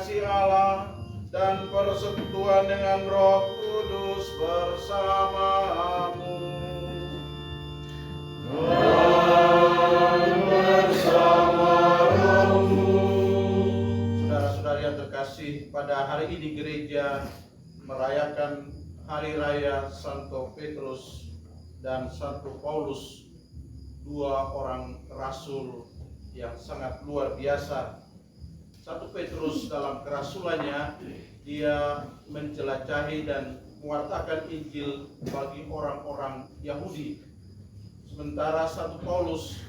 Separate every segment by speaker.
Speaker 1: kasih Allah dan persekutuan dengan Roh Kudus bersamamu. Dan bersama rohmu. Saudara-saudari yang terkasih, pada hari ini gereja merayakan Hari Raya Santo Petrus dan Santo Paulus, dua orang rasul yang sangat luar biasa. Santo Petrus dalam kerasulannya, dia menjelajahi dan mewartakan Injil bagi orang-orang Yahudi. Sementara Santo Paulus,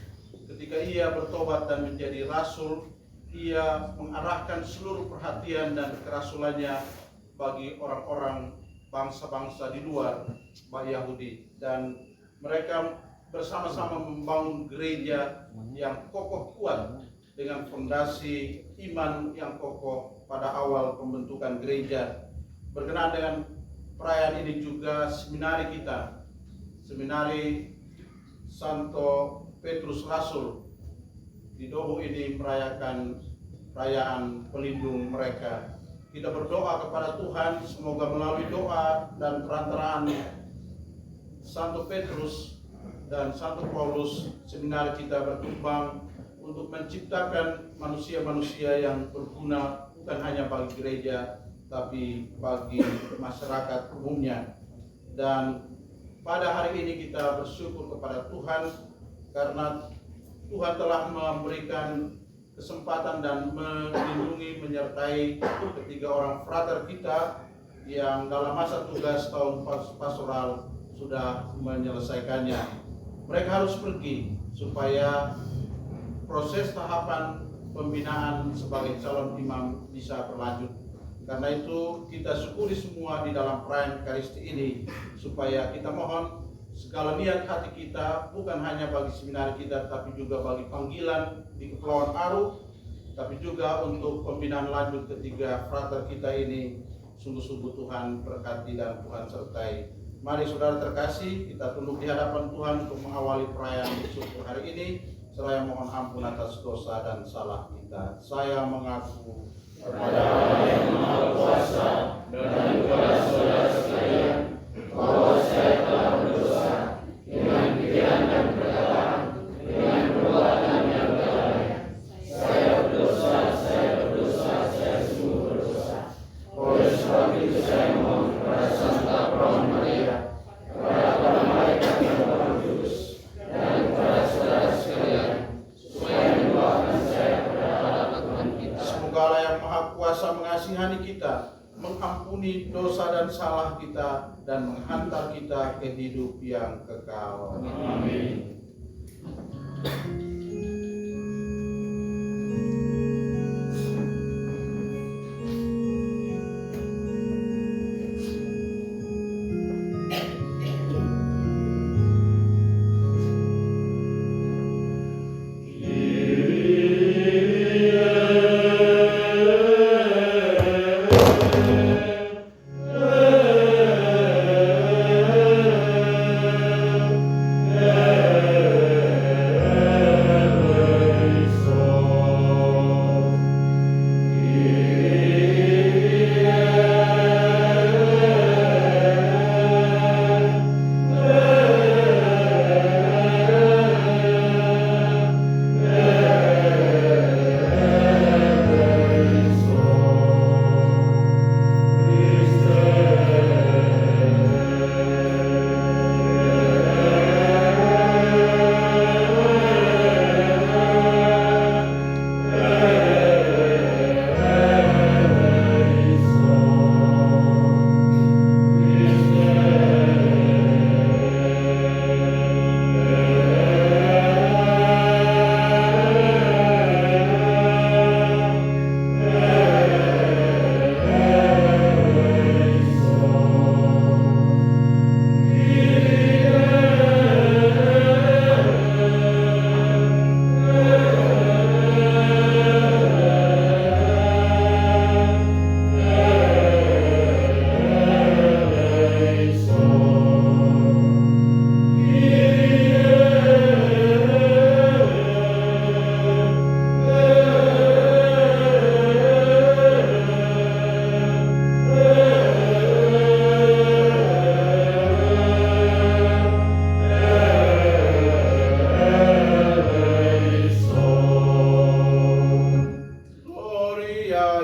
Speaker 1: ketika ia bertobat dan menjadi rasul, ia mengarahkan seluruh perhatian dan kerasulannya bagi orang-orang bangsa-bangsa di luar Yahudi. Dan mereka bersama-sama membangun gereja yang kokoh kuat dengan fondasi iman yang kokoh pada awal pembentukan gereja. Berkenaan dengan perayaan ini juga seminari kita, Seminari Santo Petrus Rasul di Doho ini merayakan perayaan pelindung mereka. Kita berdoa kepada Tuhan, semoga melalui doa dan perantaraan Santo Petrus dan Santo Paulus, seminari kita berkembang untuk menciptakan manusia-manusia yang berguna bukan hanya bagi gereja, tapi bagi masyarakat umumnya. Dan pada hari ini kita bersyukur kepada Tuhan karena Tuhan telah memberikan kesempatan dan melindungi, menyertai ketiga orang frater kita yang dalam masa tugas tahun pastoral sudah menyelesaikannya. Mereka harus pergi supaya proses tahapan pembinaan sebagai calon imam bisa berlanjut. Karena itu kita syukuri semua di dalam perayaan Ekaristi ini, supaya kita mohon segala niat hati kita bukan hanya bagi seminari kita, tapi juga bagi panggilan di Kepulauan Aru, tapi juga untuk pembinaan lanjut ketiga frater kita ini. Sungguh-sungguh Tuhan berkati dan Tuhan sertai. Mari saudara terkasih, kita tunduk di hadapan Tuhan untuk mengawali perayaan syukur hari ini. Saya mohon ampun atas dosa dan salah kita. Saya mengaku kepada Allah yang Maha Kuasa dan kepada saudara sekalian bahwa saya telah berdosa dengan pikiran dan perkataan, dengan perbuatan yang lalai. Saya berdosa, saya sungguh berdosa. Oleh sebab itu saya mohon kepada Santa Perawan Maria, kepada para malaikat yang berkudus, dan kepada saudara sekalian, supaya mendoakan saya kepada Allah Tuhan kita. Semoga Allah yang Maha Kuasa mengasihani kita, mengampuni dosa dan salah kita, dan menghantar kita ke hidup yang kekal. Amin.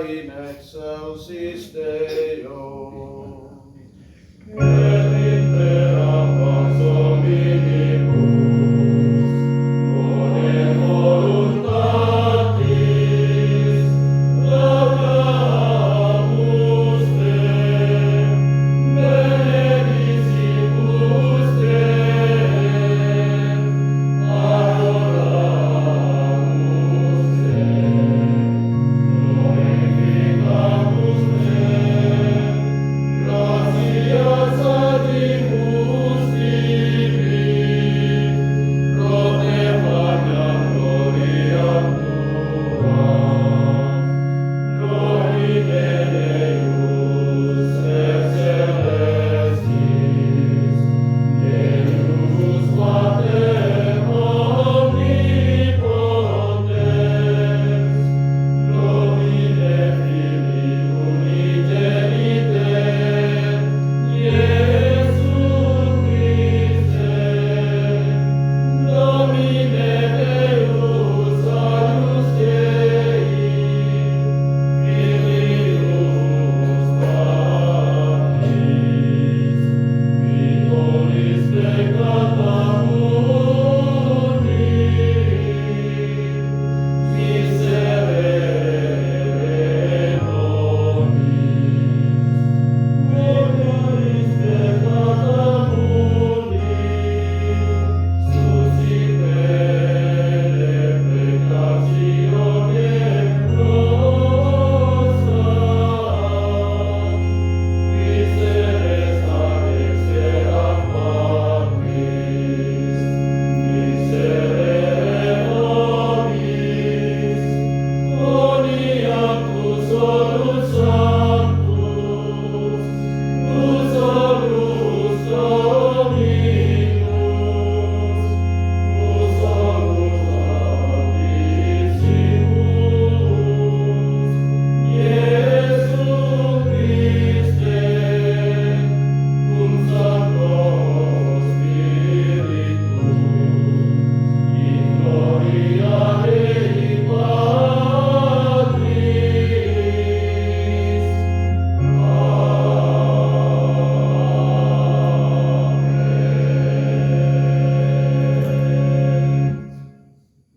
Speaker 1: in excelsis Deo.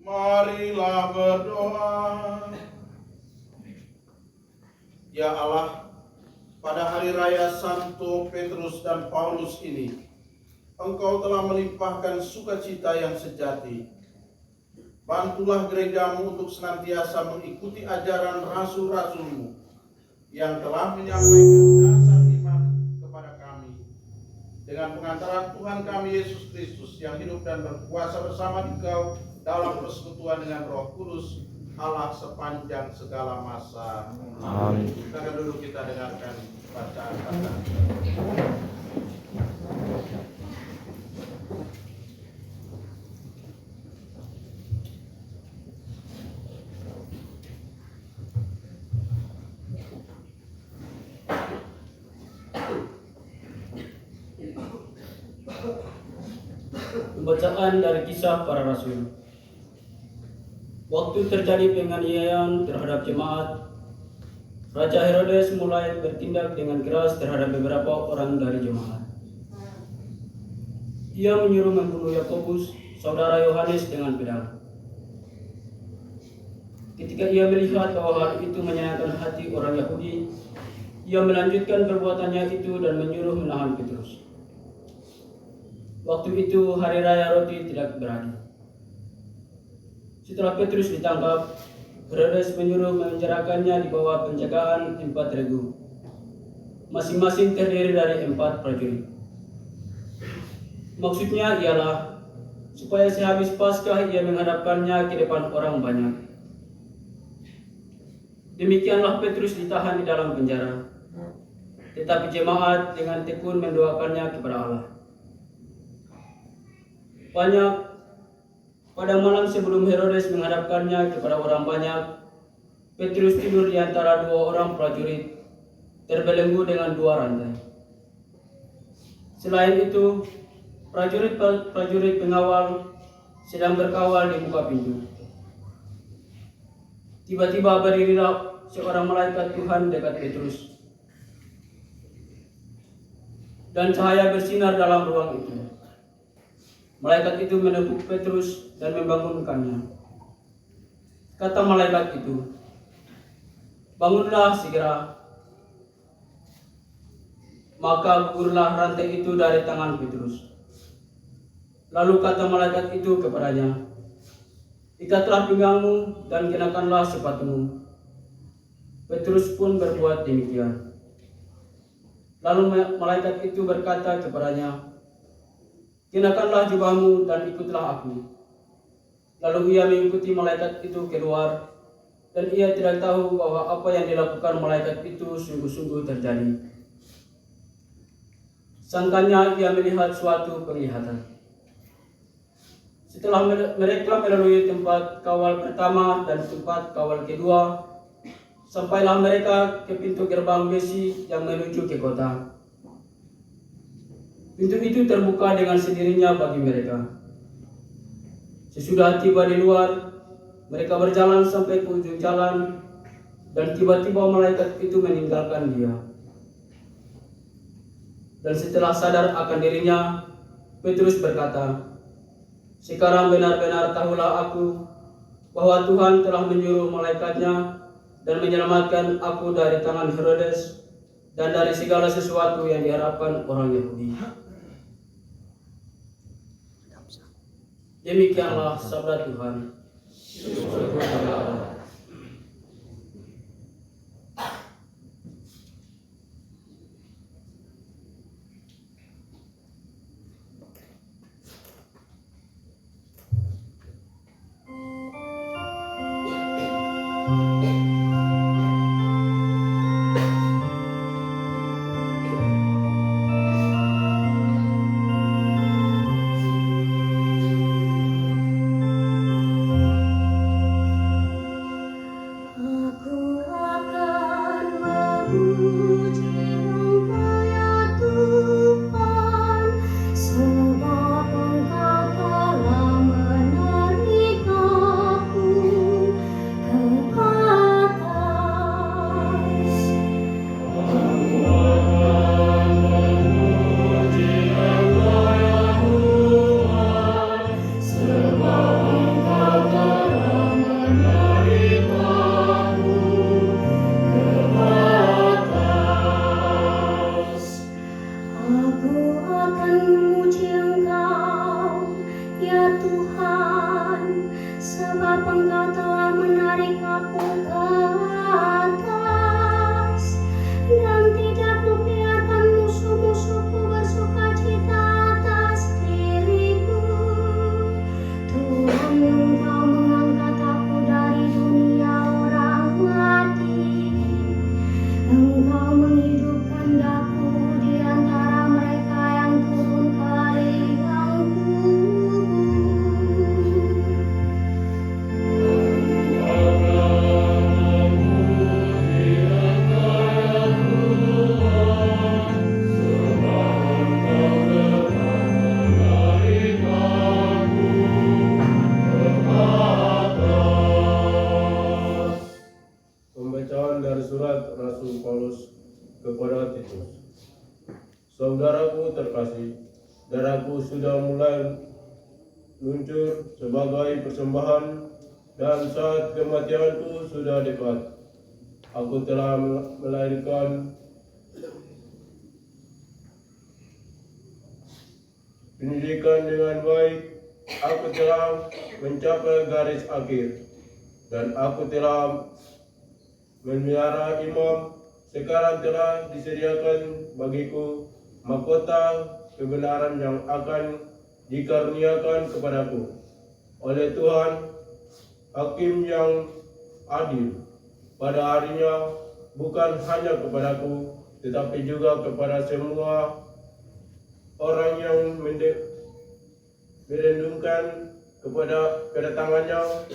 Speaker 1: Marilah berdoa. Ya Allah, pada hari raya Santo Petrus dan Paulus ini, Engkau telah melimpahkan sukacita yang sejati. Bantulah gerejamu untuk senantiasa mengikuti ajaran rasul-rasulmu yang telah menyampaikan dasar iman kepada kami. Dengan pengantaran Tuhan kami Yesus Kristus yang hidup dan berkuasa bersama Engkau dalam persekutuan dengan Roh Kudus, Allah sepanjang segala masa. Amin. Silakan duduk, kita dengarkan bacaan kata.
Speaker 2: Pembacaan dari Kisah Para Rasul. Waktu terjadi penganiayaan terhadap jemaat, Raja Herodes mulai bertindak dengan keras terhadap beberapa orang dari jemaat. Ia menyuruh membunuh Yakobus, saudara Yohanes, dengan pedang. Ketika ia melihat bahwa hal itu menyenangkan hati orang Yahudi, ia melanjutkan perbuatannya itu dan menyuruh menahan Petrus. Waktu itu hari raya roti tidak berani. Setelah Petrus ditangkap, Herodes menyuruh memenjarakannya di bawah penjagaan 4 regu, masing-masing terdiri dari 4 prajurit. Maksudnya ialah supaya sehabis Paskah ia menghadapkannya ke depan orang banyak. Demikianlah Petrus ditahan di dalam penjara, tetapi jemaat dengan tekun mendoakannya kepada Allah. Pada malam sebelum Herodes menghadapkannya kepada orang banyak, Petrus tidur di antara 2 orang prajurit, terbelenggu dengan 2 rantai. Selain itu, prajurit pengawal sedang berkawal di muka pintu. Tiba-tiba berdirilah seorang malaikat Tuhan dekat Petrus. Dan cahaya bersinar dalam ruang itu. Malaikat itu menepuk Petrus dan membangunkannya. Kata malaikat itu, "Bangunlah segera." Maka gugurlah rantai itu dari tangan Petrus. Lalu kata malaikat itu kepadanya, "Ikatlah pinggangmu dan kenakanlah sepatumu." Petrus pun berbuat demikian. Lalu malaikat itu berkata kepadanya, "Kenakanlah jubahmu dan ikutlah aku." Lalu ia mengikuti malaikat itu keluar, dan ia tidak tahu bahwa apa yang dilakukan malaikat itu sungguh-sungguh terjadi. Sangkanya ia melihat suatu penglihatan. Setelah mereka melalui tempat kawal pertama dan tempat kawal kedua, sampailah mereka ke pintu gerbang besi yang menuju ke kota. Pintu itu terbuka dengan sendirinya bagi mereka. Sesudah tiba di luar, mereka berjalan sampai ke ujung jalan, dan tiba-tiba malaikat itu meninggalkan dia. Dan setelah sadar akan dirinya, Petrus berkata, "Sekarang benar-benar tahulah aku bahwa Tuhan telah menyuruh malaikatnya dan menyelamatkan aku dari tangan Herodes dan dari segala sesuatu yang diharapkan orang Yahudi." Demikianlah sabda Tuhan.
Speaker 3: kepada Titus. Saudaraku terkasih, darahku sudah mulai luncur sebagai persembahan dan saat kematianku sudah dekat. Aku telah melahirkan pendidikan dengan baik. Aku telah mencapai garis akhir dan aku telah memelihara imam. Sekarang telah disediakan bagiku mahkota kebenaran yang akan dikaruniakan kepadaku oleh Tuhan, Hakim yang adil pada harinya, bukan hanya kepadaku tetapi juga kepada semua orang yang merendungkan kepada kedatangannya.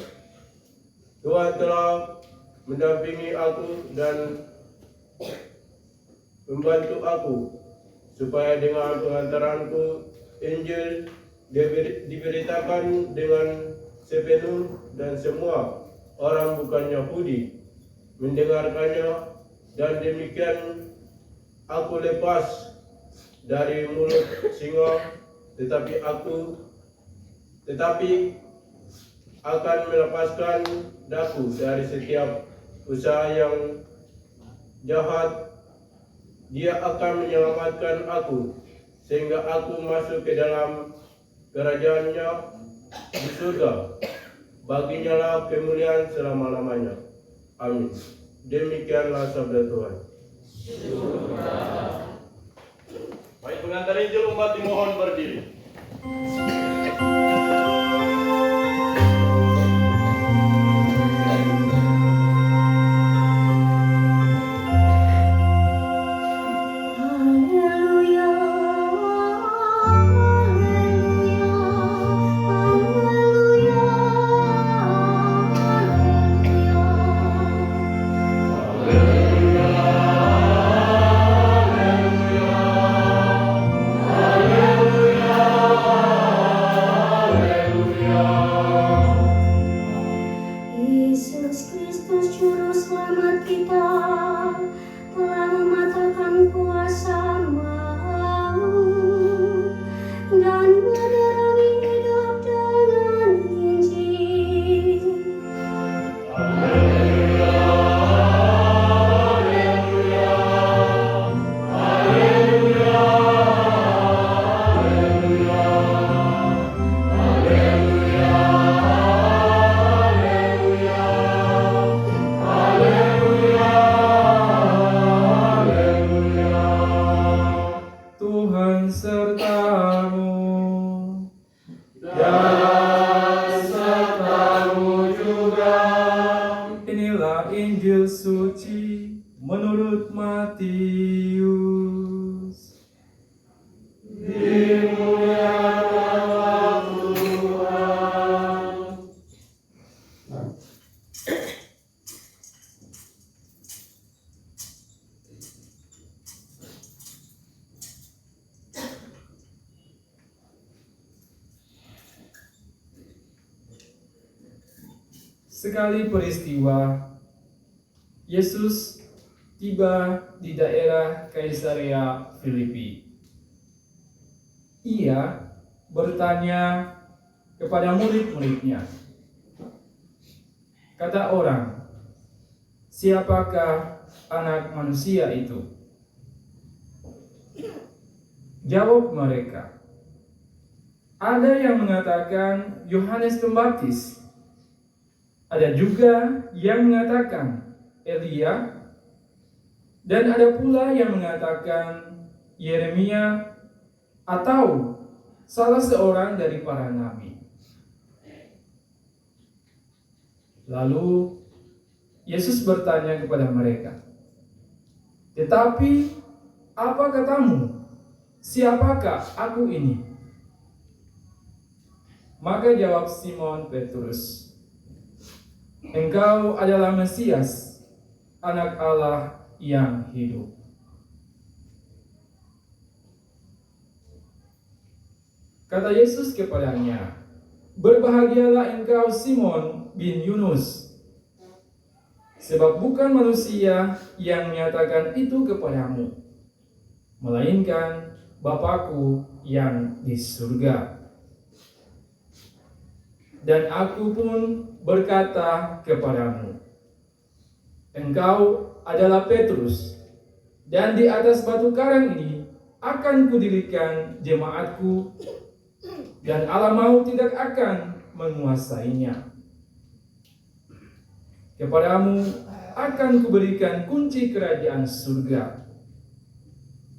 Speaker 3: Tuhan telah mendampingi aku dan membantu aku supaya dengan pengantaranku Injil diberitakan dengan sepenuh dan semua orang bukan Yahudi mendengarkannya, dan demikian aku lepas dari mulut singa, tetapi akan melepaskan daku dari setiap usaha yang jahat. Dia akan menyelamatkan aku, sehingga aku masuk ke dalam kerajaannya di surga. Baginya lah kemuliaan selama-lamanya. Amin. Demikianlah sabda Tuhan.
Speaker 1: Baik, pengantar Injil umat dimohon berdiri.
Speaker 4: Haleluya, haleluya, haleluya, Yesus Kristus Juru Selamat kita telah mematahkan kuasa maut dan menerangi hidup dengan Injil.
Speaker 5: Tuhan sertamu. Inilah Injil suci menurut Matius. Sekali peristiwa, Yesus tiba di daerah Kaisarea Filipi. Ia bertanya kepada murid-muridnya, kata orang, siapakah anak manusia itu? Jawab mereka, ada yang mengatakan Yohanes Pembaptis, ada juga yang mengatakan Elia, dan ada pula yang mengatakan Yeremia atau salah seorang dari para nabi. Lalu Yesus bertanya kepada mereka, tetapi apa katamu? Siapakah aku ini? Maka jawab Simon Petrus, engkau adalah Mesias, anak Allah yang hidup. Kata Yesus kepadanya, berbahagialah engkau Simon bin Yunus, sebab bukan manusia yang menyatakan itu kepadamu, melainkan Bapa-Ku yang di surga. Dan aku pun berkata kepadamu, engkau adalah Petrus, dan di atas batu karang ini akan kudirikan jemaatku, dan alam maut tidak akan menguasainya. Kepadamu akan kuberikan kunci kerajaan surga,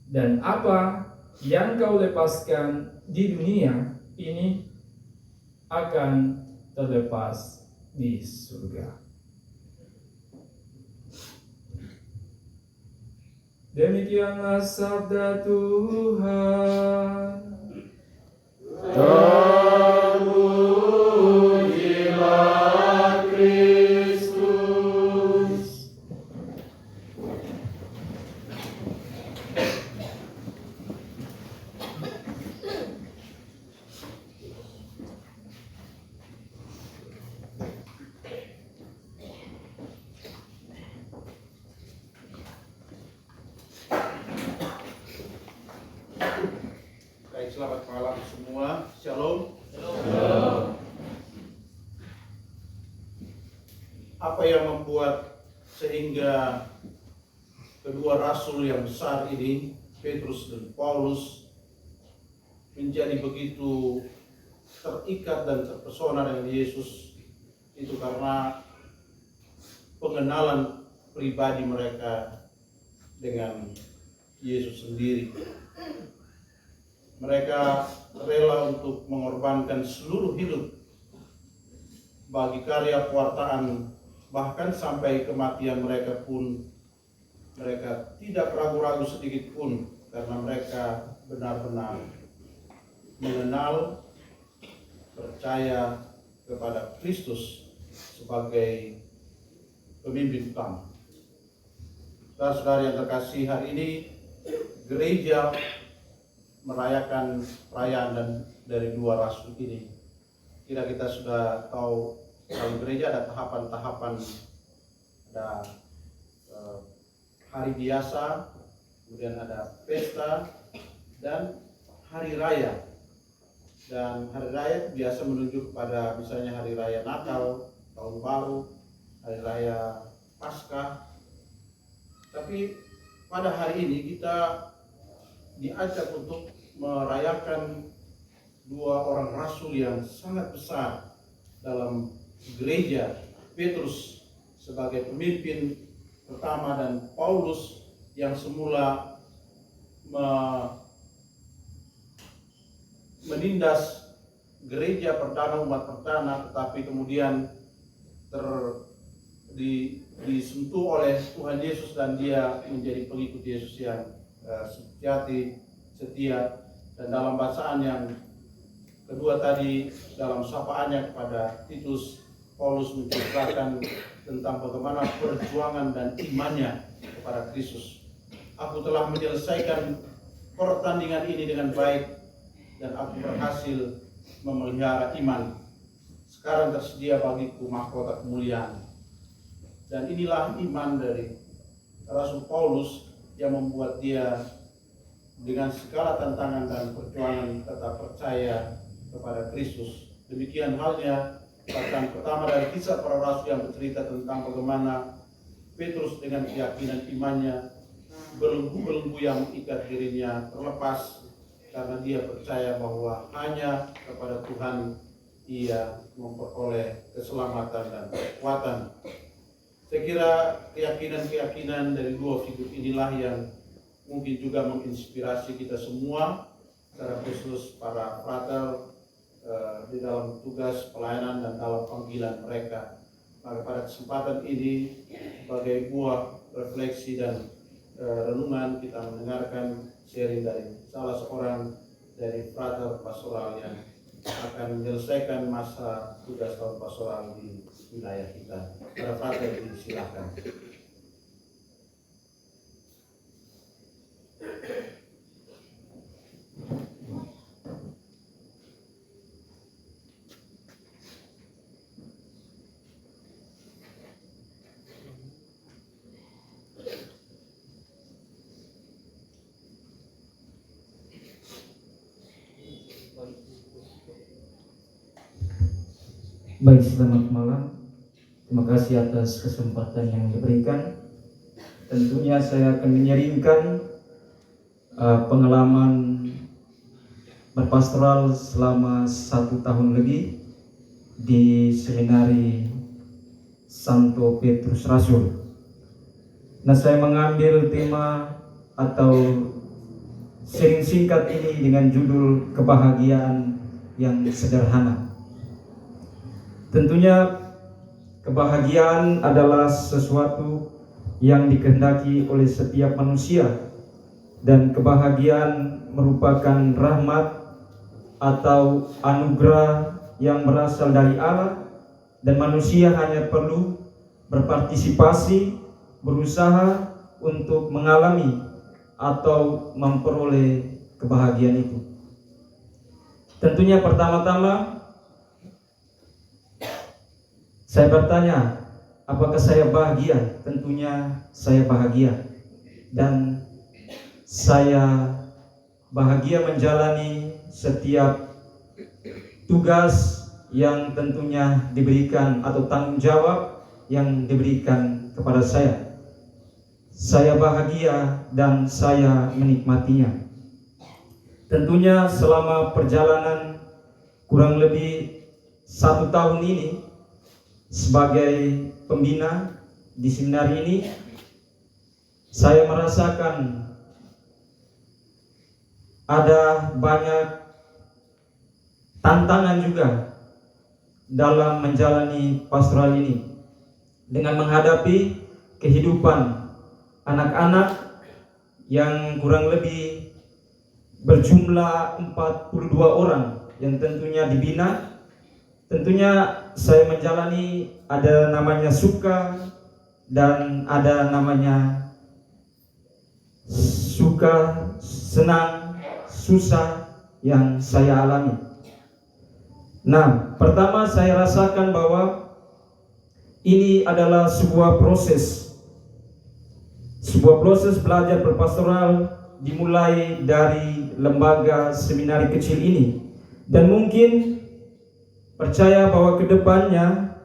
Speaker 5: dan apa yang kau lepaskan di dunia ini akan terlepas di surga. Demikianlah sabda Tuhan.
Speaker 3: Terpujilah Kristus.
Speaker 1: selamat malam semua. Shalom. Apa yang membuat sehingga kedua rasul yang besar ini, Petrus dan Paulus, menjadi begitu terikat dan terpesona dengan Yesus? Itu karena pengenalan pribadi mereka dengan Yesus sendiri. Mereka rela untuk mengorbankan seluruh hidup bagi karya pewartaan, bahkan sampai kematian mereka pun mereka tidak ragu-ragu sedikit pun, karena mereka benar-benar mengenal, percaya kepada Kristus sebagai pemimpin utama. Saudara-saudara yang terkasih, hari ini gereja merayakan perayaan dari dua rasul ini. Kita sudah tahu dalam gereja ada tahapan-tahapan, ada hari biasa, kemudian ada pesta, dan hari raya. Dan hari raya biasa menunjuk pada misalnya hari raya Natal, Tahun Baru, hari raya Paskah. Tapi pada hari ini kita diajak untuk merayakan dua orang rasul yang sangat besar dalam gereja, Petrus sebagai pemimpin pertama dan Paulus yang semula menindas gereja perdana, umat perdana, tetapi kemudian disentuh oleh Tuhan Yesus dan dia menjadi pengikut Yesus yang sejati, setia. Dan dalam bacaan yang kedua tadi, dalam sapaannya kepada Titus, Paulus menceritakan tentang bagaimana perjuangan dan imannya kepada Kristus. Aku telah menyelesaikan pertandingan ini dengan baik dan aku berhasil memelihara iman. Sekarang tersedia bagiku mahkota kemuliaan. Dan inilah iman dari Rasul Paulus yang membuat dia dengan segala tantangan dan perjuangan tetap percaya kepada Kristus. Demikian halnya bacaan pertama dari kisah para rasul yang bercerita tentang bagaimana Petrus dengan keyakinan imannya, belenggu-belenggu yang mengikat dirinya terlepas karena dia percaya bahwa hanya kepada Tuhan ia memperoleh keselamatan dan kekuatan. Saya kira keyakinan-keyakinan dari dua figur inilah yang mungkin juga menginspirasi kita semua, secara khusus para frater di dalam tugas pelayanan dan dalam panggilan mereka. Maka pada kesempatan ini, sebagai buah refleksi dan renungan, kita mendengarkan sharing dari salah seorang dari frater pastoral yang akan menyelesaikan masa tugas tahun pastoral di wilayah kita. Para frater, silakan.
Speaker 6: Baik, selamat malam. Terima kasih atas kesempatan yang diberikan. Tentunya saya akan menyaringkan pengalaman berpastoral selama 1 tahun lebih di seminari Santo Petrus Rasul. Nah, saya mengambil tema atau sharing singkat ini dengan judul kebahagiaan yang sederhana. Tentunya kebahagiaan adalah sesuatu yang dikehendaki oleh setiap manusia, dan kebahagiaan merupakan rahmat atau anugerah yang berasal dari Allah, dan manusia hanya perlu berpartisipasi, berusaha untuk mengalami atau memperoleh kebahagiaan itu. Tentunya pertama-tama saya bertanya, apakah saya bahagia? Tentunya saya bahagia, dan saya bahagia menjalani setiap tugas yang tentunya diberikan atau tanggung jawab yang diberikan kepada saya. Saya bahagia dan saya menikmatinya. Tentunya selama perjalanan kurang lebih 1 tahun ini sebagai pembina di seminari ini, saya merasakan ada banyak tantangan juga dalam menjalani pastoral ini, dengan menghadapi kehidupan anak-anak yang kurang lebih berjumlah 42 orang yang tentunya dibina. Tentunya saya menjalani ada namanya suka dan ada namanya suka, senang, susah yang saya alami. Nah, pertama saya rasakan bahwa ini adalah sebuah proses belajar berpastoral dimulai dari lembaga seminari kecil ini, dan mungkin percaya bahwa kedepannya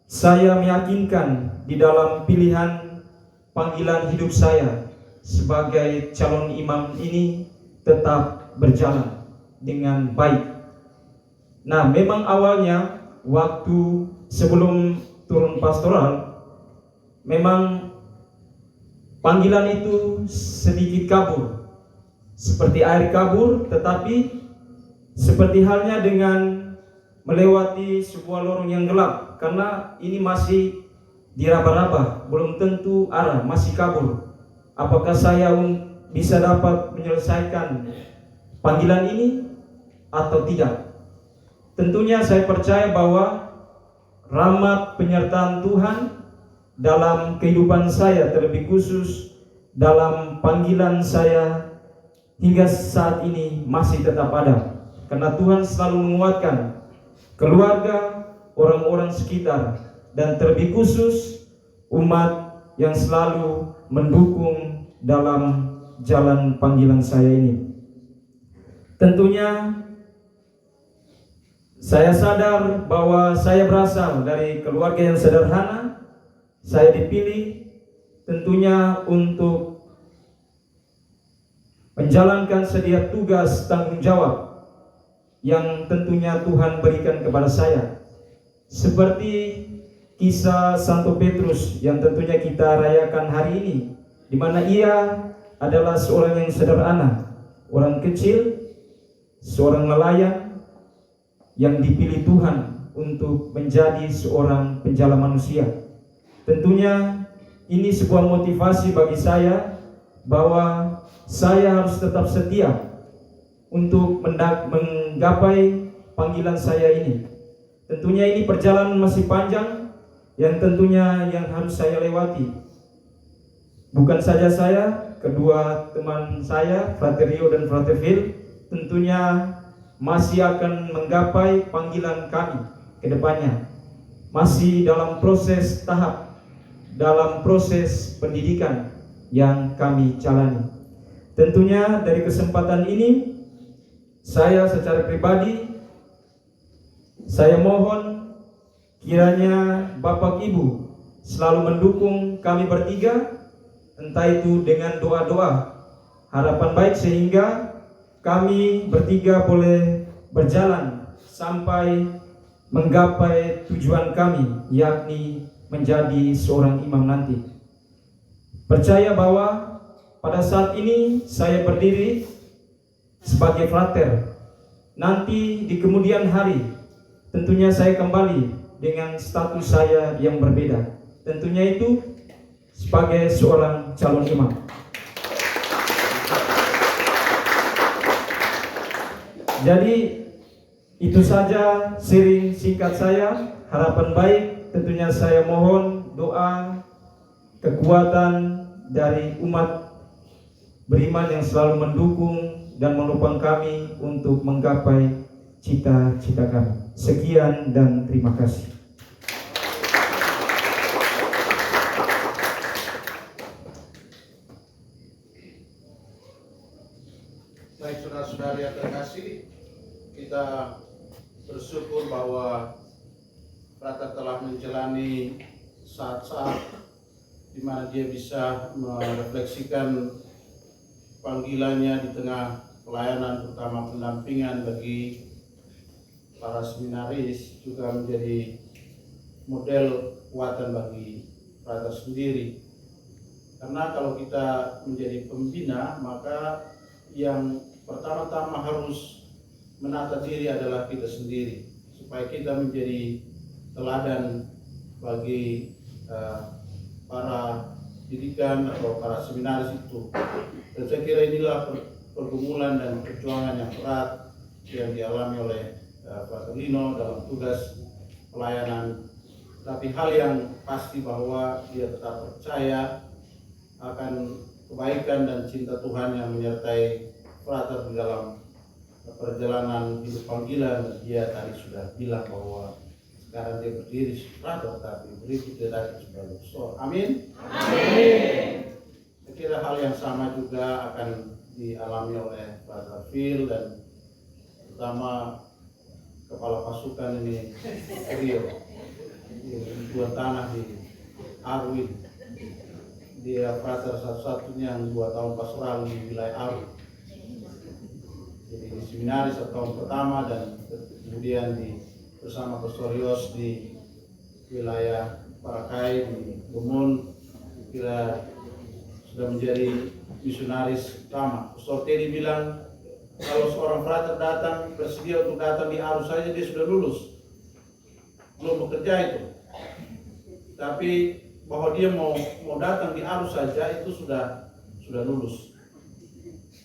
Speaker 6: saya meyakinkan di dalam pilihan panggilan hidup saya sebagai calon imam ini tetap berjalan dengan baik. Nah, memang awalnya waktu sebelum turun pastoral, memang panggilan itu sedikit kabur, seperti air kabur, tetapi seperti halnya dengan melewati sebuah lorong yang gelap, karena ini masih diraba-raba, belum tentu arah, masih kabur. Apakah saya bisa dapat menyelesaikan panggilan ini atau tidak? Tentunya saya percaya bahwa rahmat penyertaan Tuhan dalam kehidupan saya, terlebih khusus dalam panggilan saya hingga saat ini masih tetap ada, karena Tuhan selalu menguatkan keluarga, orang-orang sekitar, dan terlebih khusus umat yang selalu mendukung dalam jalan panggilan saya ini. Tentunya saya sadar bahwa saya berasal dari keluarga yang sederhana. Saya dipilih tentunya untuk menjalankan setiap tugas tanggung jawab yang tentunya Tuhan berikan kepada saya. Seperti kisah Santo Petrus yang tentunya kita rayakan hari ini, di mana ia adalah seorang yang sederhana, orang kecil, seorang nelayan yang dipilih Tuhan untuk menjadi seorang penjala manusia. Tentunya ini sebuah motivasi bagi saya bahwa saya harus tetap setia untuk menggapai panggilan saya ini. Tentunya ini perjalanan masih panjang yang tentunya yang harus saya lewati. Bukan saja saya, kedua teman saya, Frater Rio dan Frater Phil, tentunya masih akan menggapai panggilan kami ke depannya. Masih dalam proses tahap, dalam proses pendidikan yang kami jalani. Tentunya dari kesempatan ini, saya secara pribadi, saya mohon kiranya Bapak Ibu selalu mendukung kami bertiga, entah itu dengan doa-doa harapan baik, sehingga kami bertiga boleh berjalan sampai menggapai tujuan kami, yakni menjadi seorang imam nanti. Percaya bahwa pada saat ini saya berdiri sebagai frater. Nanti di kemudian hari tentunya saya kembali dengan status saya yang berbeda. Tentunya itu sebagai seorang calon imam. Jadi itu saja sharing singkat saya, harapan baik. Tentunya saya mohon doa, kekuatan dari umat beriman yang selalu mendukung dan menopang kami untuk menggapai cita-cita kami. Sekian dan terima kasih.
Speaker 1: Baik saudara-saudari yang terkasih, kita bersyukur bahwa Frater telah menjalani saat-saat di mana dia bisa merefleksikan panggilannya di tengah pelayanan, terutama pendampingan bagi para seminaris, juga menjadi model kekuatan bagi Frater sendiri. Karena kalau kita menjadi pembina, maka yang pertama-tama harus menata diri adalah kita sendiri, supaya kita menjadi teladan bagi para didikan atau para seminaris itu. Dan saya kira inilah pergumulan dan perjuangan yang berat yang dialami oleh Frater Lino dalam tugas pelayanan. Tapi hal yang pasti bahwa dia tetap percaya akan kebaikan dan cinta Tuhan yang menyertai Frater di dalam perjalanan hidup panggilan. Dia tadi sudah bilang bahwa sekarang dia berdiri Frater, tapi berikut dia lagi sebagai pastor. Amin. Amin. Saya kira hal yang sama juga akan dialami oleh Frater Phil dan terutama kepala pasukan ini Rio di Tuan Tanah di Arwin. Dia Frater satu-satunya yang 2 tahun pastoral di wilayah Arwin. Jadi di seminaris 1 tahun pertama dan kemudian bersama Pastor Yos di wilayah Parakai di Bumun, kira sudah menjadi misionaris utama. Pastor Teddy bilang kalau seorang Frater datang bersedia untuk datang di Arus saja dia sudah lulus, belum bekerja itu. Tapi bahwa dia mau datang di Arus saja itu sudah lulus.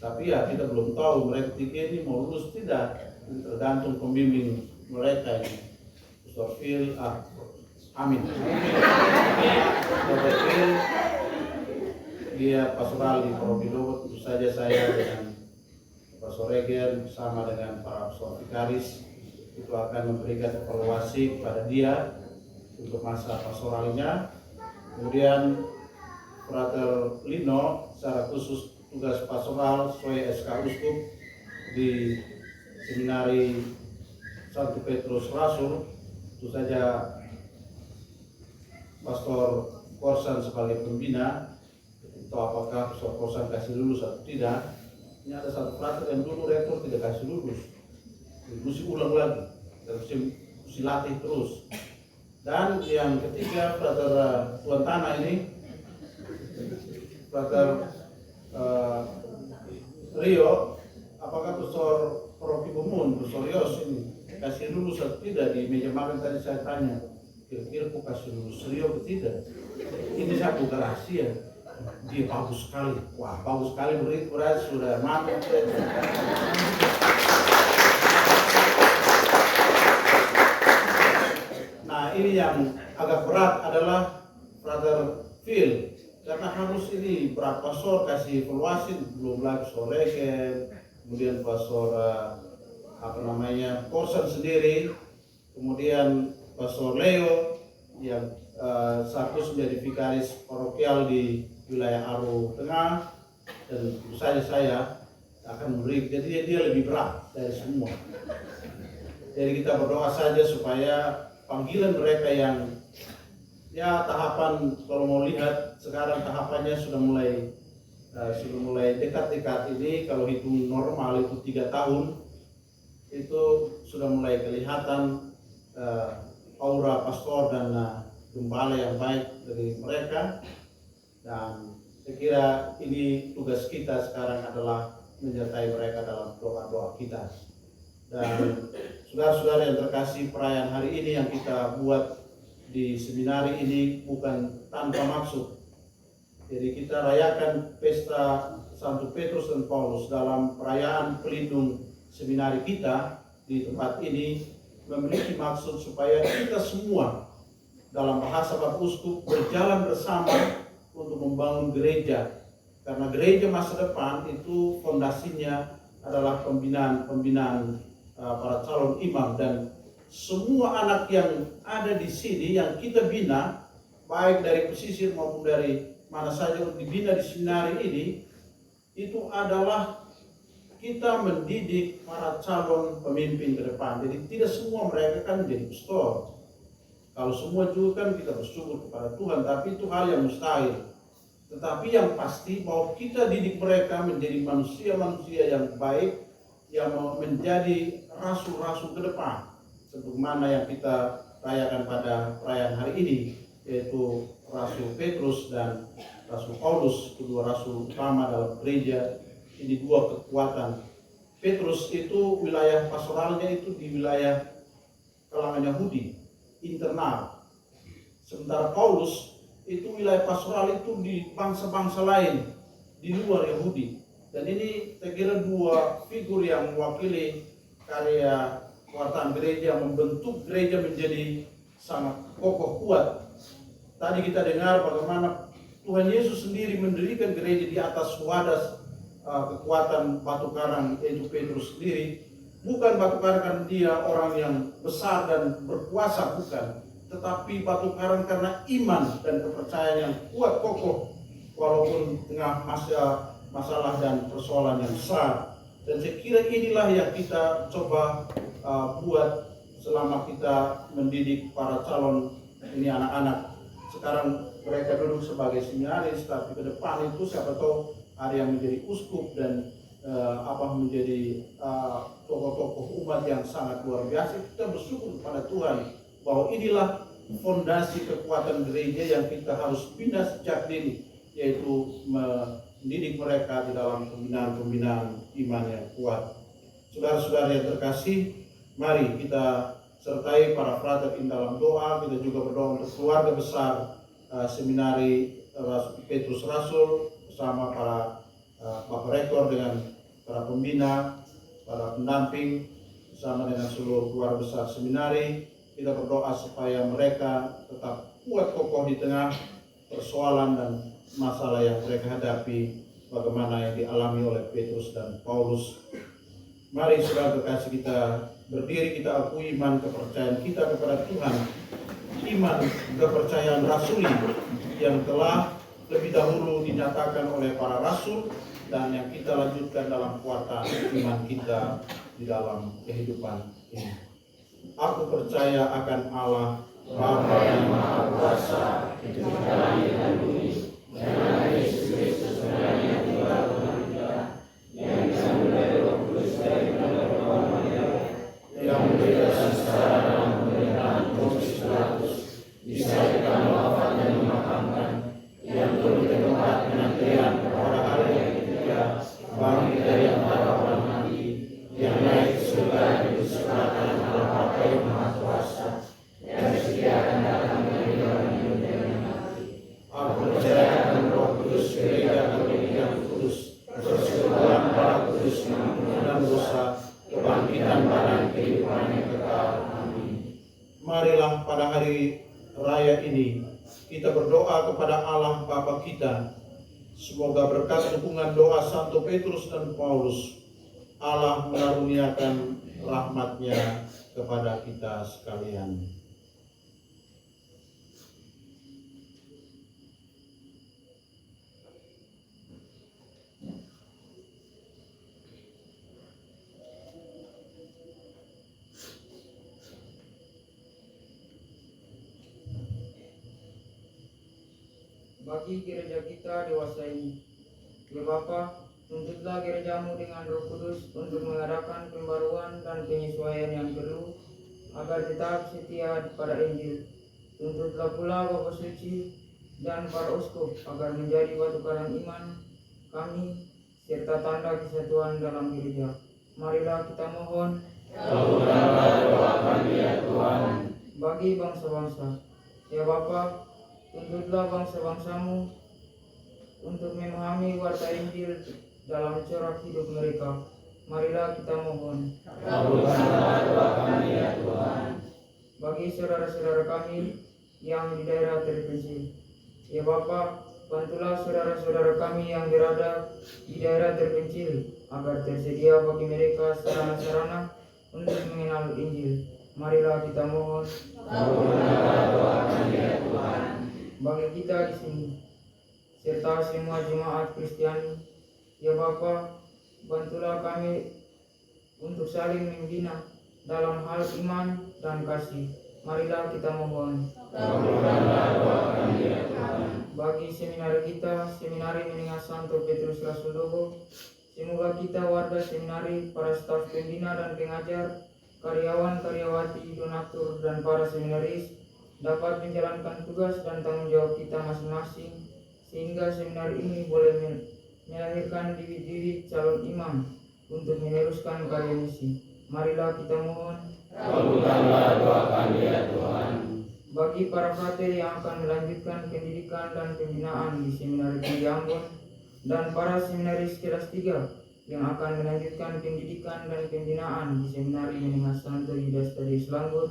Speaker 1: Tapi ya kita belum tahu mereka ini mau lulus tidak, tergantung pembimbing mereka ini. Pastor Phil, amin. Pastor Phil, dia pastoral di Provido, tentu saja saya dengan Pastor Reger bersama dengan para pastor vikaris itu akan memberikan evaluasi kepada dia untuk masa pastoralnya. Kemudian Frater Lino secara khusus tugas pastoral sesuai SK Uskup di Seminari Santo Petrus Rasul, itu saja Pastor Korsan sebagai pembina. Atau apakah Pastor Korsan kasih lulus atau tidak. Ini ada satu Frater yang dulu rektor tidak kasih lulus, mesti ulang lagi, mesti latih terus. Dan yang ketiga Frater Tuan Tanah ini, Frater Rio, apakah Pastor Rocky Bumun, Pastor Yos ini kasih lulus atau tidak? Di meja makan tadi saya tanya, kira-kira kok kasih lulus Rio atau tidak? Ini saya buka rahasia. Dia bagus sekali, wah bagus sekali, berat sudah mantap. Nah ini yang agak berat adalah Frater Phil, karena harus ini berat pastor kasih evaluasi, belum lagi Pastor Reger, kemudian Pastor Korsan sendiri, kemudian Pastor Leo yang satu menjadi vikaris parokial di wilayah Aru Tengah, dan tentu saja saya akan memberi, jadi dia lebih berat dari semua. Jadi kita berdoa saja supaya panggilan mereka yang ya tahapan, kalau mau lihat sekarang tahapannya sudah mulai dekat-dekat ini, kalau hitung normal itu 3 tahun itu sudah mulai kelihatan aura pastor dan gembala yang baik dari mereka. Dan saya kira ini tugas kita sekarang adalah menyertai mereka dalam doa-doa kita. Dan saudara-saudara yang terkasih, perayaan hari ini yang kita buat di seminari ini bukan tanpa maksud. Jadi kita rayakan pesta Santo Petrus dan Paulus dalam perayaan pelindung seminari kita di tempat ini memiliki maksud supaya kita semua dalam bahasa Bapak Uskup berjalan bersama untuk membangun gereja. Karena gereja masa depan itu fondasinya adalah pembinaan para calon imam, dan semua anak yang ada di sini yang kita bina, baik dari pesisir maupun dari mana saja untuk dibina di seminari ini, itu adalah kita mendidik para calon pemimpin ke depan. Jadi tidak semua mereka kan menjadi pastor. Kalau semua juga kan kita bersyukur kepada Tuhan, tapi itu hal yang mustahil. Tetapi yang pasti bahwa kita didik mereka menjadi manusia-manusia yang baik, yang menjadi rasul-rasul ke depan. Sebagaimana yang kita rayakan pada perayaan hari ini, yaitu Rasul Petrus dan Rasul Paulus, kedua rasul utama dalam gereja. Ini dua kekuatan. Petrus itu wilayah pastoralnya itu di wilayah kalangan Yahudi, internal. Sementara Paulus itu wilayah pastoral itu di bangsa-bangsa lain, di luar Yahudi. Dan ini saya kira dua figur yang mewakili karya kekuatan gereja, membentuk gereja menjadi sangat kokoh kuat. Tadi kita dengar bagaimana Tuhan Yesus sendiri mendirikan gereja di atas wadas kekuatan batu karang, yaitu Petrus sendiri. Bukan batu karang karena dia orang yang besar dan berkuasa, bukan. Tetapi batu karang karena iman dan kepercayaan yang kuat kokoh walaupun tengah masalah dan persoalan yang besar. Dan saya kira inilah yang kita coba buat selama kita mendidik para calon ini anak-anak. Sekarang mereka duduk sebagai seminaris, tapi ke depan itu siapa tahu ada yang menjadi uskup dan menjadi tokoh-tokoh umat yang sangat luar biasa. Kita bersyukur kepada Tuhan bahwa inilah fondasi kekuatan gereja yang kita harus bina sejak dini, yaitu mendidik mereka di dalam pembinaan iman yang kuat. Saudara-saudara yang terkasih, mari kita sertai para frater in dalam doa. Kita juga berdoa untuk keluarga besar seminari Petrus Rasul bersama para Bapak Rektor dengan para pembina, para pendamping, bersama dengan seluruh keluarga besar seminari. Kita berdoa supaya mereka tetap kuat kokoh di tengah persoalan dan masalah yang mereka hadapi, bagaimana yang dialami oleh Petrus dan Paulus. Mari saudara terkasih, kita berdiri, kita akui iman kepercayaan kita kepada Tuhan, iman kepercayaan rasuli yang telah lebih dahulu dinyatakan oleh para rasul dan yang kita lanjutkan dalam kuatan iman kita di dalam kehidupan ini. Aku percaya akan Allah Bapa yang Maha Kuasa, Pencipta langit dan bumi, dan Yesus Kristus yang tinggal yang disambut dari Roh Kudus dari Roh Maria, yang memberikan secara dalam pemerintahan Pontius Pilatus, disalibkan, wafat dan dimakamkan, yang turun ke tempat penantian pada hari yang ketiga, bangkit dari antara orang mati, yang naik ke surga di sebelah kanan Allah Bapa yang Maha Kuasa, yang setia akan datang dari orang hidup dan yang mati. Aku percaya akan Roh Kudus, gereja Katolik yang kudus, persekutuan para kudus yang mengampuni dosa, kebangkitan badan kehidupan yang kekal. Amin. Marilah pada hari raya ini kita berdoa kepada Allah Bapa kita. Semoga berkat dukungan doa Santo Petrus dan Paulus, Allah mengaruniakan rahmat-Nya kepada kita sekalian.
Speaker 7: Bagi gereja kita dewasa ini, ya Bapa, tuntutlah gerejamu dengan Roh Kudus untuk mengadakan pembaruan dan penyesuaian yang perlu agar tetap setia pada Injil. Tuntutlah pula Bapa Suci dan para uskup agar menjadi batu karang iman kami serta tanda kesatuan dalam gereja. Marilah kita mohon,
Speaker 3: Kabulkanlah doa kami ya Tuhan.
Speaker 7: bagi bangsa-bangsa, ya Bapa, tuntutlah bangsa-bangsamu untuk memahami warta Injil dalam corak hidup mereka. Marilah kita mohon.
Speaker 3: Kabulkanlah doa kami ya Tuhan.
Speaker 7: Bagi saudara-saudara kami yang di daerah terpencil, ya Bapa, bantulah saudara-saudara kami yang berada di daerah terpencil agar tersedia bagi mereka sarana-sarana untuk mengenal Injil. Marilah kita mohon.
Speaker 3: Kabulkanlah doa kami ya Tuhan.
Speaker 7: Bagi kita di sini serta semua jemaat Kristiani, ya Bapa, bantulah kami untuk saling membina dalam hal iman dan kasih. Marilah kita mohon.
Speaker 3: Kabulkanlah doa kami ya Tuhan.
Speaker 7: Bagi seminari kita, Seminari Meningas Santo Petrus Rasul Dogo, semoga kita warga seminari, para staf pembina dan pengajar, karyawan-karyawati, donatur, dan para seminaris dapat menjalankan tugas dan tanggung jawab kita masing-masing, sehingga seminari ini boleh melahirkan bibit-bibit calon imam untuk meneruskan karya misi. Marilah kita mohon.
Speaker 3: Kabulkanlah doa kami ya Tuhan.
Speaker 7: Bagi para frater yang akan melanjutkan pendidikan dan pembinaan di Seminari Tinggi Ambon dan para seminaris kelas 3 yang akan melanjutkan pendidikan dan pembinaan di Seminari Meningas Santo Yudas Tadei Selangor,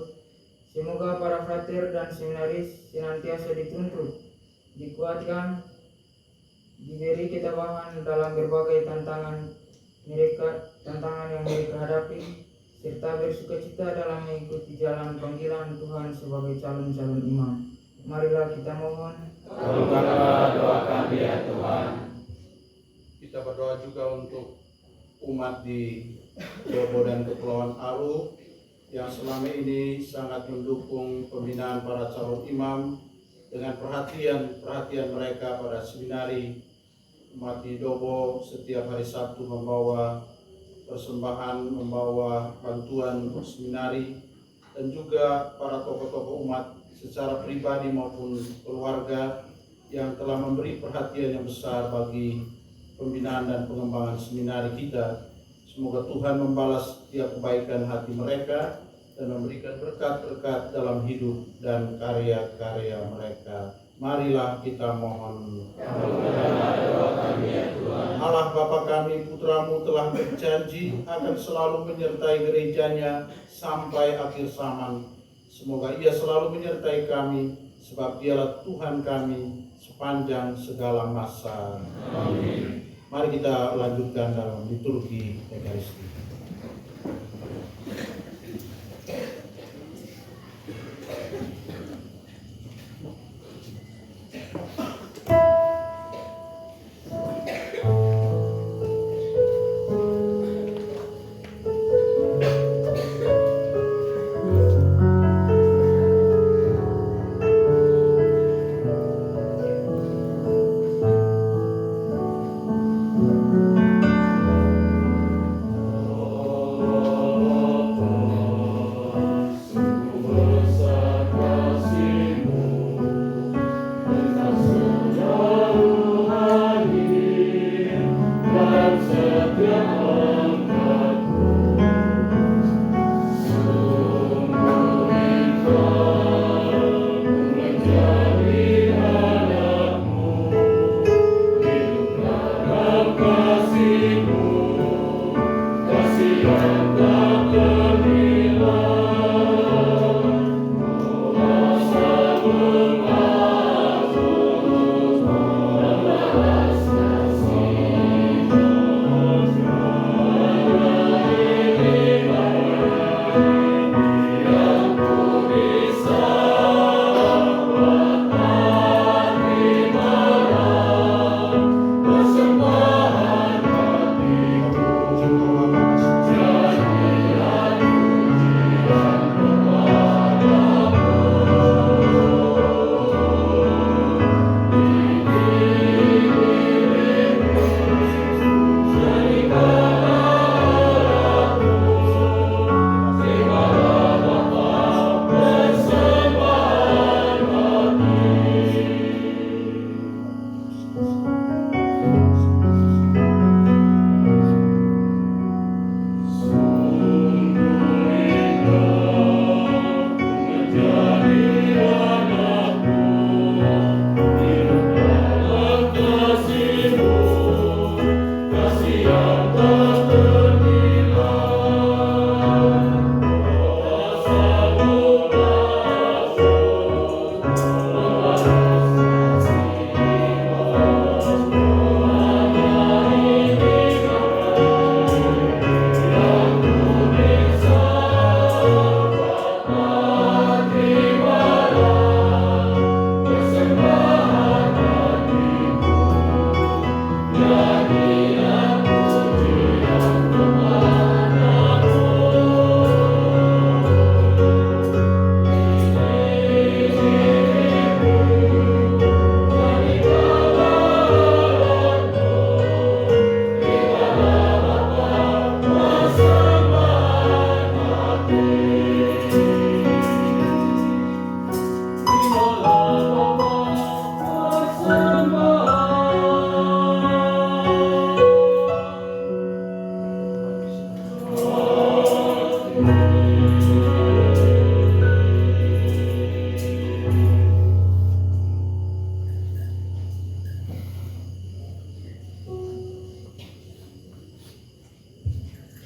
Speaker 7: semoga para frater dan seminaris senantiasa dituntut, dikuatkan, diberi ketabahan dalam berbagai tantangan yang mereka hadapi, serta bersukacita dalam mengikuti jalan panggilan Tuhan sebagai calon-calon imam. Marilah kita mohon.
Speaker 3: Kabulkanlah doa kami ya Tuhan.
Speaker 1: Kita berdoa juga untuk umat di Jobo dan Kepulauan Aru yang selama ini sangat mendukung pembinaan para calon imam dengan perhatian mereka pada seminari. Umat di Dobo setiap hari Sabtu membawa persembahan, membawa bantuan untuk seminari, dan juga para tokoh-tokoh umat secara pribadi maupun keluarga yang telah memberi perhatian yang besar bagi pembinaan dan pengembangan seminari kita. Semoga Tuhan membalas setiap kebaikan hati mereka dan memberikan berkat-berkat dalam hidup dan karya-karya mereka. Marilah kita mohon. Allah Bapa kami, Putramu telah berjanji akan selalu menyertai gerejanya sampai akhir zaman. Semoga Ia selalu menyertai kami, sebab Dialah Tuhan kami sepanjang segala masa. Amin. Mari kita lanjutkan dalam liturgi Ekaristi.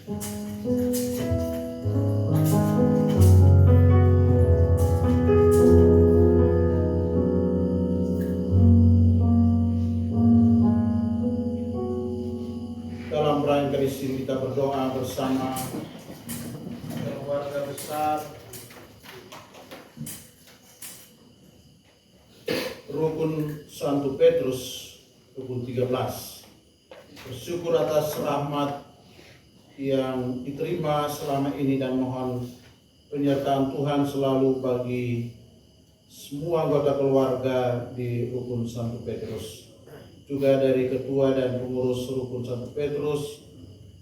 Speaker 1: Dalam perayaan Kristus kita berdoa bersama keluarga besar Rukun Santo Petrus, Rukun 13. Bersyukur atas rahmat yang diterima selama ini dan mohon penyertaan Tuhan selalu bagi semua anggota keluarga di Rukun Santo Petrus. Juga dari ketua dan pengurus Rukun Santo Petrus,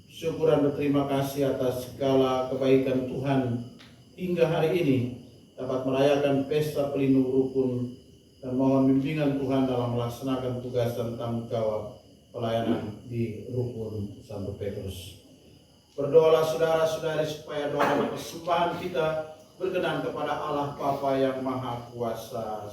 Speaker 1: syukur dan berterima kasih atas segala kebaikan Tuhan hingga hari ini dapat merayakan pesta pelindung rukun dan mohon bimbingan Tuhan dalam melaksanakan tugas dan tanggung jawab pelayanan di Rukun Santo Petrus. Berdoalah saudara-saudari supaya doa dan persembahan kita berkenan kepada Allah Bapa yang Maha Kuasa.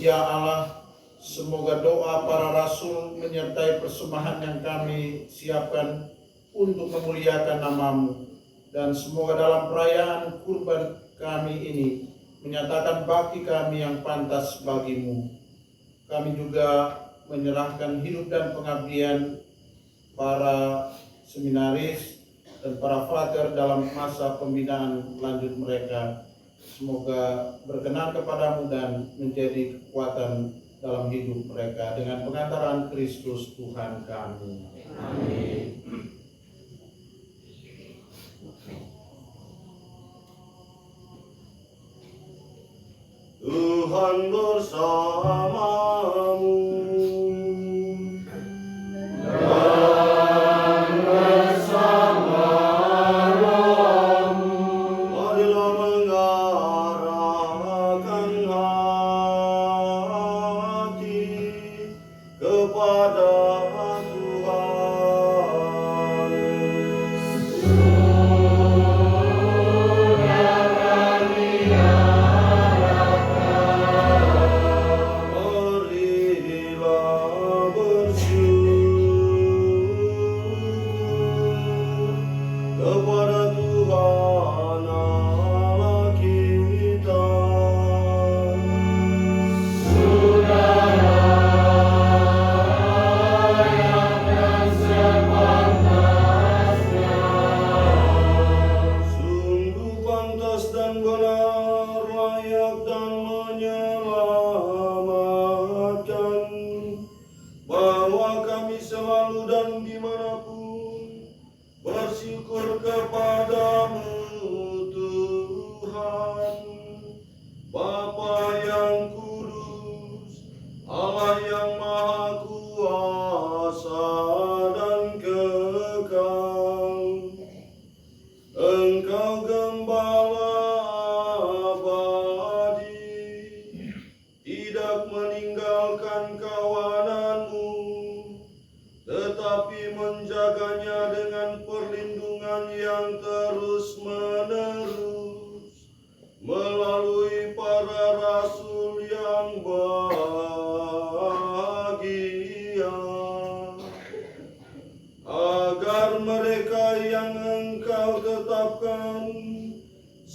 Speaker 1: Ya Allah, semoga doa para rasul menyertai persembahan yang kami siapkan untuk memuliakan nama-Mu, dan semoga dalam perayaan kurban kami ini menyatakan bakti kami yang pantas bagi-Mu. Kami juga menyerahkan hidup dan pengabdian para seminaris dan para frater dalam masa pembinaan lanjut mereka. Semoga berkenan kepadamu dan menjadi kekuatan dalam hidup mereka dengan pengantaran Kristus Tuhan kami. Amin.
Speaker 3: Tuhan bersamamu.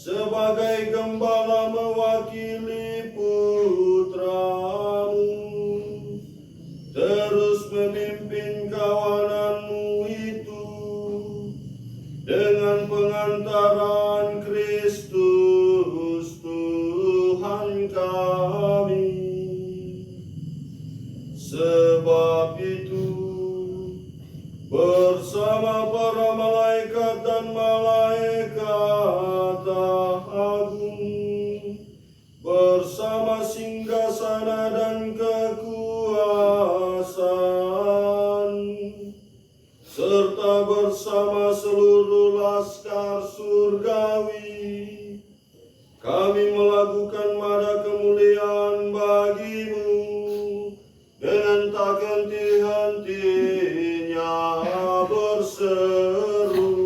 Speaker 8: Sebagai gembala mewakili putramu, terus memimpin kawananmu itu dengan pengantaran Kristus Tuhan kami. Sebab itu bersama para malaikat dan malaikat agung, bersama singgasana dan kekuasaan, serta bersama seluruh laskar surgawi, kami melakukan mada kemuliaan bagi-Mu dengan tak henti-hentinya berseru.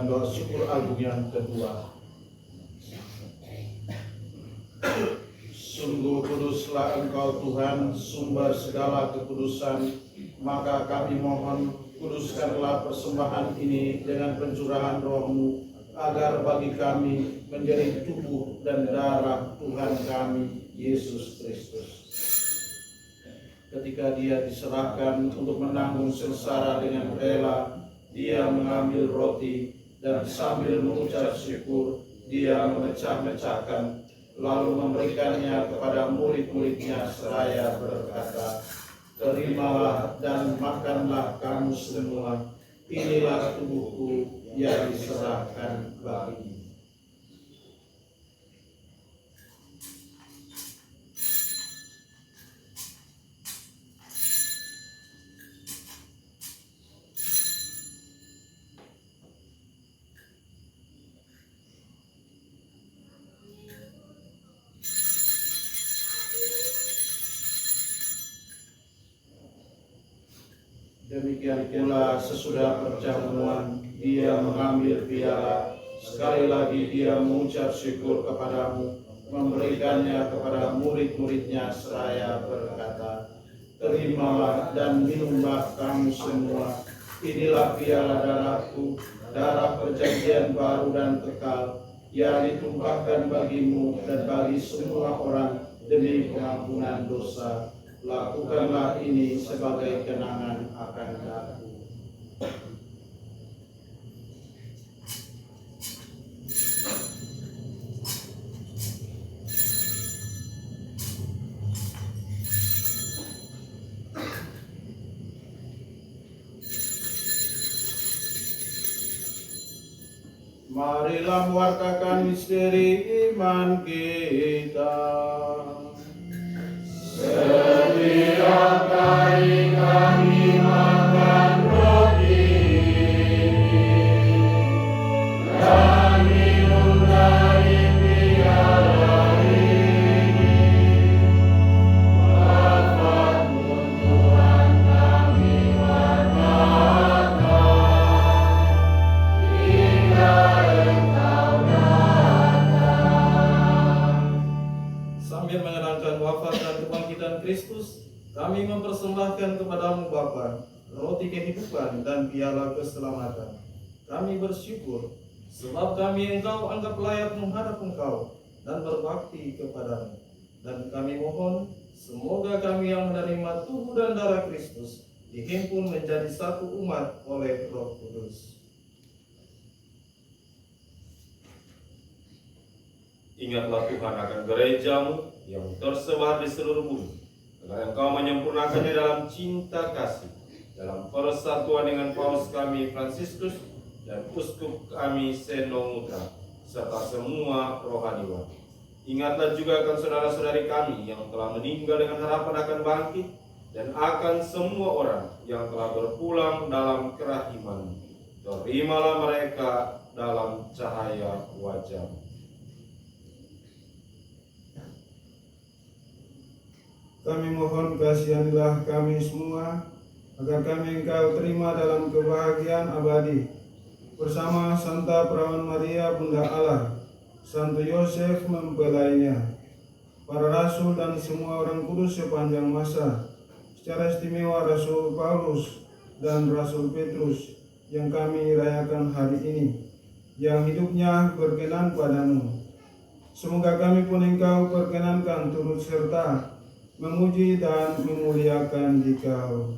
Speaker 1: dan doa syukur agung yang kedua. Sungguh kuduslah Engkau Tuhan, sumber segala kekudusan, maka kami mohon kuduskanlah persembahan ini dengan pencurahan Roh-Mu, agar bagi kami menjadi tubuh dan darah Tuhan kami, Yesus Kristus. Ketika Dia diserahkan untuk menanggung sengsara dengan rela, Dia mengambil roti dan sambil mengucap syukur, Dia memecah-mecahkan, lalu memberikannya kepada murid-muridnya seraya berkata, "Terimalah dan makanlah kamu semua, inilah tubuhku yang diserahkan bagimu." Demikian pula sesudah perjamuan, Dia mengambil piala. Sekali lagi Dia mengucap syukur kepadamu, memberikannya kepada murid-muridnya seraya berkata, "Terimalah dan minumlah kamu semua, inilah piala darahku, darah perjanjian baru dan kekal, yang ditumpahkan bagimu dan bagi semua orang demi pengampunan dosa. Lakukanlah ini sebagai kenangan akan aku." Marilah mewartakan misteri iman kita.
Speaker 3: Setiap kali kami makan roti dan minum dari piala ini, wafatmu Tuhan kami wartakan hingga Engkau datang.
Speaker 1: Sambil mengenangkan wafat dan kebangkitan Kristus, kami mempersembahkan kepadamu Bapa, roti kehidupan dan piala keselamatan. Kami bersyukur, sebab kami Engkau anggap layak menghadap Engkau dan berbakti kepadamu. Dan kami mohon, semoga kami yang menerima tubuh dan darah Kristus dihimpun menjadi satu umat oleh Roh Kudus.
Speaker 8: Ingatlah Tuhan akan gerejamu yang tersebar di seluruh bumi, agar Engkau menyempurnakannya dalam cinta kasih, dalam persatuan dengan Paus kami Fransiskus dan Uskup kami Seno Mutra, serta semua rohaniwan. Ingatlah juga akan saudara-saudari kami yang telah meninggal dengan harapan akan bangkit, dan akan semua orang yang telah berpulang dalam kerahiman. Terimalah mereka dalam cahaya wajah-Mu.
Speaker 9: Kami mohon kasihanilah kami semua, agar kami Engkau terima dalam kebahagiaan abadi, bersama Santa Perawan Maria Bunda Allah, Santo Yosef mempelainya, para rasul dan semua orang kudus sepanjang masa, secara istimewa Rasul Paulus dan Rasul Petrus yang kami rayakan hari ini, yang hidupnya berkenan padamu. Semoga kami pun Engkau perkenankan turut serta memuji dan memuliakan Dikau.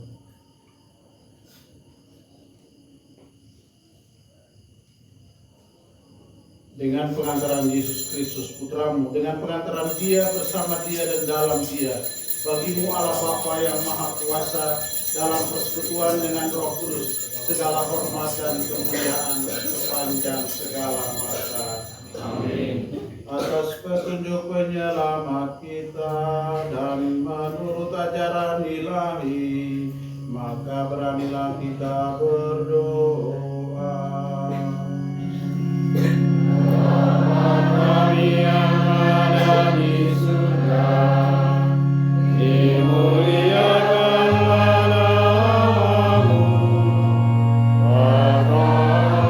Speaker 1: Dengan pengantaran Yesus Kristus Putramu, dengan pengantaran Dia, bersama Dia dan dalam Dia, bagimu Allah Bapa yang Maha Kuasa, dalam persekutuan dengan Roh Kudus, segala hormat dan kemuliaan sepanjang segala masa. Amin. Atas petunjuk penyelamat kita dan menurut ajaran ilahi, maka beranilah kita berdoa.
Speaker 3: Kami yang ada di surga, dimuliakanlah namamu, berdoalah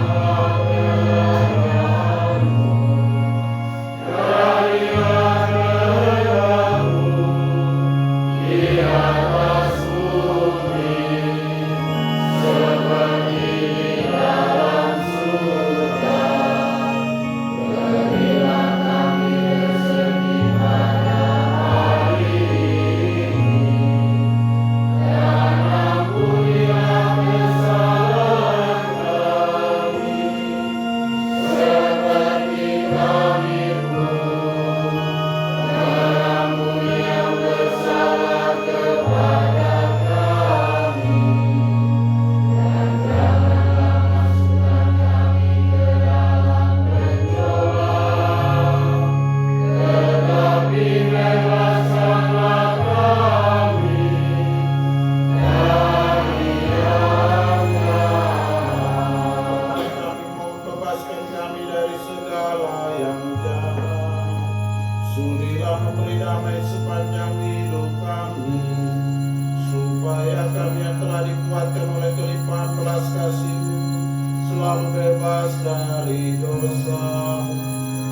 Speaker 1: selalu bebas dari dosa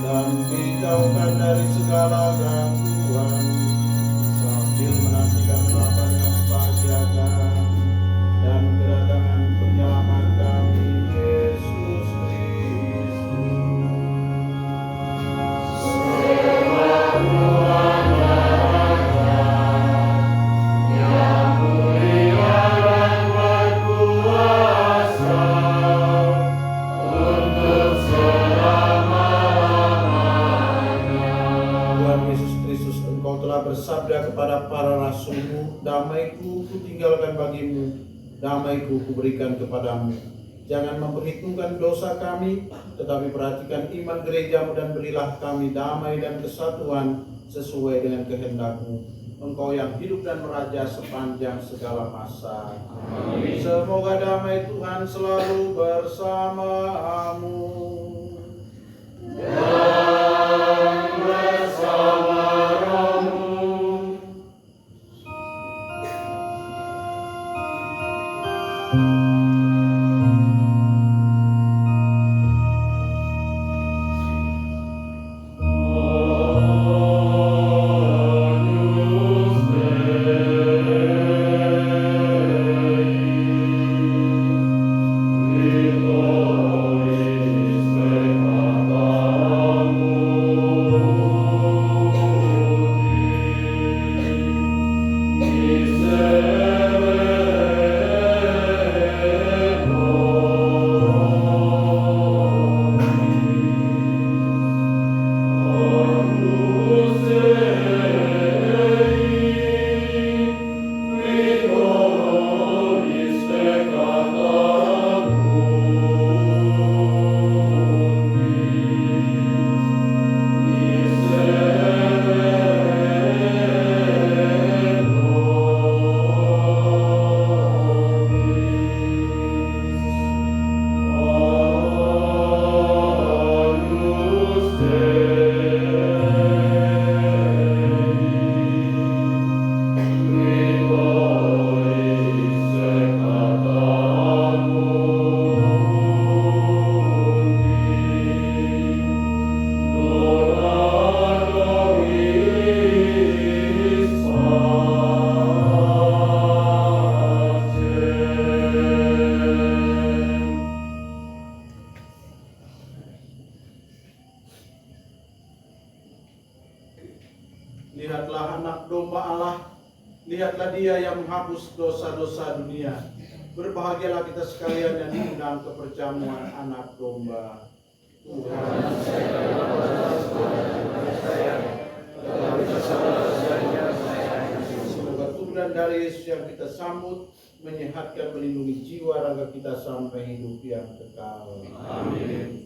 Speaker 1: dan dijauhkan dari segala gangguan, sambil menantikan harapan yang membahagiakan dan kedatangan penyelamat kami, Yesus Kristus. Bersabda kepada para rasul-Mu, damai-Ku kutinggalkan bagimu, damai-Ku kuberikan kepadamu. Jangan memperhitungkan dosa kami, tetapi perhatikan iman gereja-Mu dan berilah kami damai dan kesatuan sesuai dengan kehendak-Mu. Engkau yang hidup dan meraja sepanjang segala masa. Amin. Semoga damai Tuhan selalu bersamamu. Dan bersama rohmu. Lihatlah anak domba Allah, lihatlah Dia yang menghapus dosa-dosa dunia. Berbahagialah kita sekalian yang diundang ke perjamuan anak domba. Tuhan, semoga turunan dari Yesus yang kita sambut menyehatkan, melindungi jiwa raga kita sampai hidup yang kekal. Amin.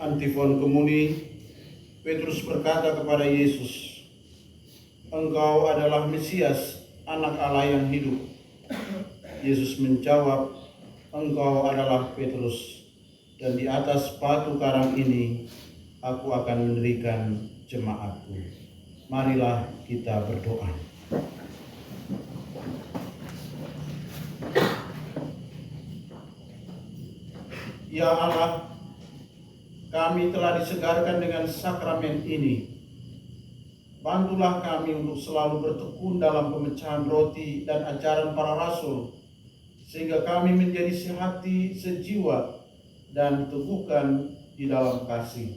Speaker 1: Antifon Komuni, Petrus berkata kepada Yesus, "Engkau adalah Mesias, anak Allah yang hidup." Yesus menjawab, "Engkau adalah Petrus, dan di atas batu karang ini aku akan mendirikan jemaatku." Marilah kita berdoa. Ya Allah, kami telah disegarkan dengan sakramen ini. Bantulah kami untuk selalu bertekun dalam pemecahan roti dan ajaran para rasul, sehingga kami menjadi sehati, sejiwa, dan teguhkan di dalam kasih.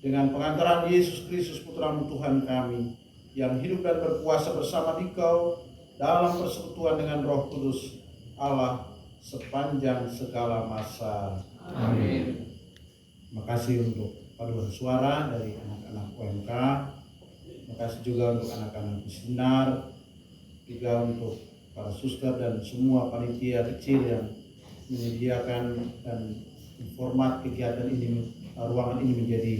Speaker 1: Dengan pengantaran Yesus Kristus Putra-Mu Tuhan kami, yang hidup dan berkuasa bersama Dikau dalam persekutuan dengan Roh Kudus Allah sepanjang segala masa.
Speaker 3: Amin.
Speaker 1: Terima kasih untuk paduan suara dari anak-anak UMK. Terima kasih juga untuk anak-anak Sinar, juga untuk para suster dan semua panitia kecil yang menyediakan dan format kegiatan ini, ruangan ini menjadi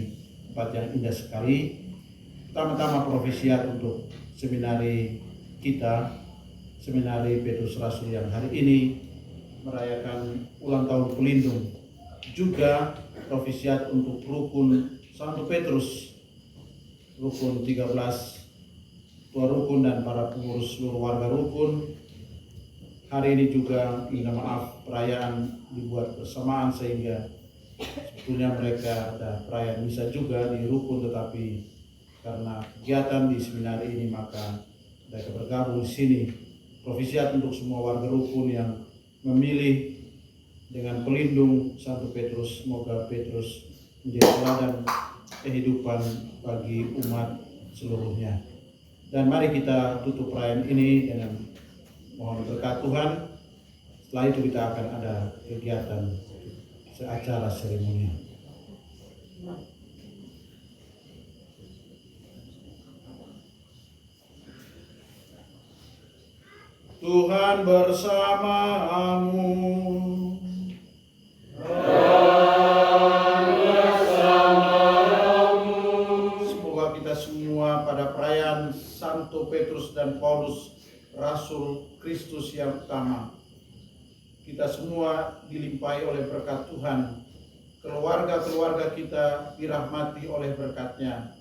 Speaker 1: tempat yang indah sekali. Pertama-tama provisiat untuk seminari kita, Seminari Petrus Rasul yang hari ini merayakan ulang tahun pelindung. Juga provisiat untuk rukun Santo Petrus, rukun 13 tua rukun dan para pengurus seluruh warga rukun. Hari ini juga minta maaf perayaan dibuat bersamaan sehingga sebetulnya mereka ada perayaan misa juga di rukun, tetapi karena kegiatan di seminari ini maka mereka bergabung di sini. Provisiat untuk semua warga rukun yang memilih dengan pelindung Santo Petrus, semoga Petrus menjadi teladan kehidupan bagi umat seluruhnya. Dan mari kita tutup perayaan ini dengan mohon berkat Tuhan. Setelah itu kita akan ada kegiatan acara seremonial. Tuhan bersamamu. Semoga kita semua pada perayaan Santo Petrus dan Paulus, Rasul Kristus yang utama, kita semua dilimpahi oleh berkat Tuhan. Keluarga-keluarga kita dirahmati oleh berkat-Nya.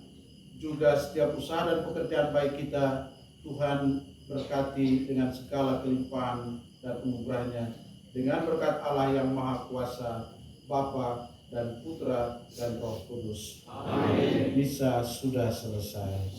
Speaker 1: Juga setiap usaha dan pekerjaan baik kita, Tuhan berkati dengan segala kelimpahan dan anugerah-Nya, dengan berkat Allah yang Maha Kuasa, Bapa dan Putra dan Roh Kudus. Amin. Misa sudah selesai.